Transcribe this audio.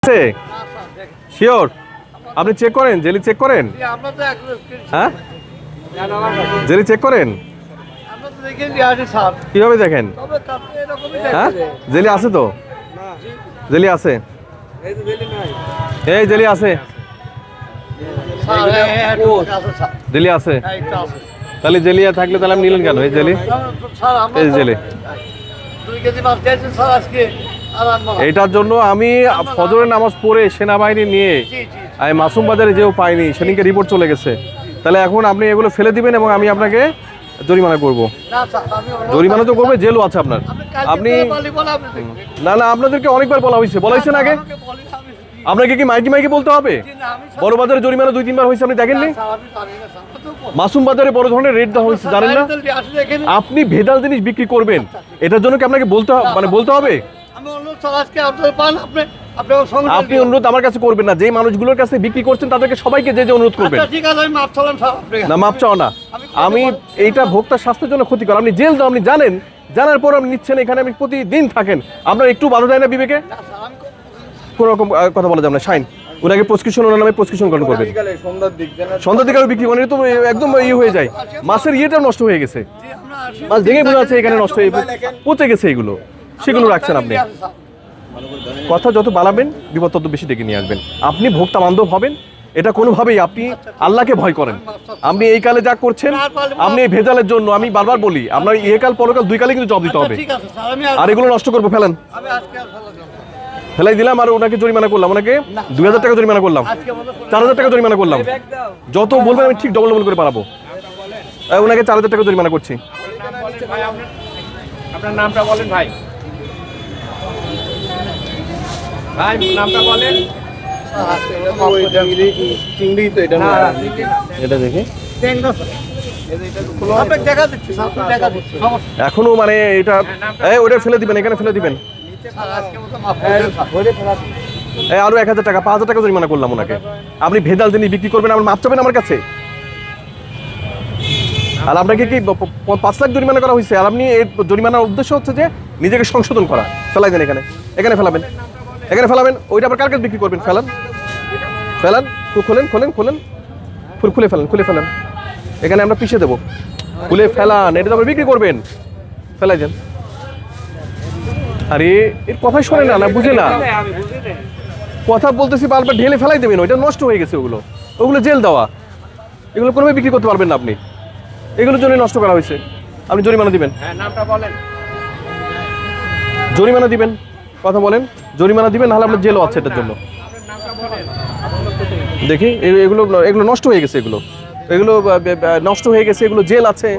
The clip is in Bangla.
আছে শিওর? আপনি চেক করেন, জেলি চেক করেন? হ্যাঁ, জেলি চেক করেন? কিভাবে দেখেন? হ্যাঁ, জেলি আছে তো? জেলি আছে, এই জেলি আছে, জেলি আছে। তাহলে জেলি থাকলে তাহলে আপনি নিলেন কেন এই জেলি? এই জেলি এইটার জন্য আমি ফজরের নামাজ পড়ে সেনাবাহিনী নিয়ে আমি মাসুম বাজারে যেও পাইনি, সেদিনকে রিপোর্ট চলে গেছে। তাহলে এখন আপনি এগুলো ফেলে দিবেন এবং আমি আপনাকে জরিমানা করব। জরিমানা তো করবে, জেলও আছে আপনার। আপনি না না, আপনাদেরকে অনেকবার বলা হয়েছে না আগে? আপনাকে কি মাইকি মাইকি বলতে হবে? বড় বাজারে জরিমানা 2-3 বার হয়েছে, আপনি দেখেননি? মাসুম বাজারে বড় ধরনের রেট দেওয়া হয়েছে, জানেন না? আপনি ভেজাল জিনিস বিক্রি করবেন, এটার জন্য কি আপনাকে বলতে হবে? আপনি অনুরোধ আমার কাছে করবেন না, যে মানুষগুলোর কাছে বিক্রি করছেন তাদেরকে সবাইকে যে অনুরোধ করবেন। না, মাপ চাও না। আমি এইটা ভোক্তার স্বাস্থ্যের জন্য ক্ষতিকর। আপনি জেল দাও, আপনি জানেন, জানার পর আপনি নিচ্ছেন, এখানে আপনি প্রতিদিন থাকেন, আপনার একটু বাধা দেয় না বিবেকে? কোনো রকম কথা বলা যাবে না। শাইন ওনাকে প্রেসক্রিপশন, ওনার নামে প্রেসক্রিপশন গ্রহণ করবেন। সন্ধ্যার দিকে বিক্রি মানে তো একদম হয়ে যায়, মাছের ইয়েটা নষ্ট হয়ে গেছে, মাছ দেখে বোঝা যাচ্ছে এখানে নষ্ট হয়ে পচে গেছে, এগুলো সেগুলো রাখছেন আপনি। কথা যত বাড়াবেন বিপদ তত বেশি ডেকে নিয়ে আসবেন। আপনি ভোক্তা বান্ধব হবেন, এটা কোনোভাবেই আপনি আল্লাহকে ভয় করেন। আপনি এই কালে যা করছেন, আপনি এই ভেজালের জন্য, আমি বারবার বলি, আপনার ইহকাল পরকাল 2 কালে কিন্তু জবাব দিতে হবে। আর এগুলো নষ্ট করবো, ফেলেন, ফেলাই দিলাম। আর ওনাকে জরিমানা করলাম, ওনাকে 2000 টাকা জরিমানা করলাম, 4000 টাকা জরিমানা করলাম। যত বলবেন আমি ঠিক ডবল করে পারাবো। ওনাকে 4000 টাকা জরিমানা করছি। আপনার নামটা বলেন ভাই, ভাই নামটা বলেন। চিংড়ি তো এটা না, এটা দেখি এখনো মানে এটা ওটা ফেলে দিবেন, এখানে ফেলে দিবেন। আরো 1000 টাকা, 5000 টাকা জরিমানা করলাম ওনাকে। আপনি ভেজাল জিনিস বিক্রি করবেন, আমার মাপ চাবেন আমার কাছে? আর আপনাকে কি 5 লাখ জরিমানা করা হয়েছে? আর আপনি এই জরিমানার উদ্দেশ্য হচ্ছে যে নিজেকে সংশোধন করা। ফেলাই দেন, এখানে ফেলাবেন, এখানে ফেলাবেন। ওইটা আবার কার কাছে বিক্রি করবেন? ফেলান, খুলে ফেলেন। এখানে আমরা পিছিয়ে দেবো, খুলে ফেলান। এটা তো আবার বিক্রি করবেন, ফেলাই দেন। আরে এর কথাই শোনে না, বুঝে না। কথা বলতেছি বারবার, ঢেলে ফেলাই দেবেন। ওইটা নষ্ট হয়ে গেছে, ওগুলো জেল দেওয়া, এগুলো কোনোভাবে বিক্রি করতে পারবেন না আপনি। এগুলোর জন্য নষ্ট করা হয়েছে। আপনি জরিমানা দিবেন। নামটা বলেন। জরিমানা দিবেন, কথা বলেন, জরিমানা দিবেন, নাহলে আপনার জেলও আছে এটার জন্য। দেখি এগুলো নষ্ট হয়ে গেছে, এগুলো নষ্ট হয়ে গেছে, এগুলো জেল আছে।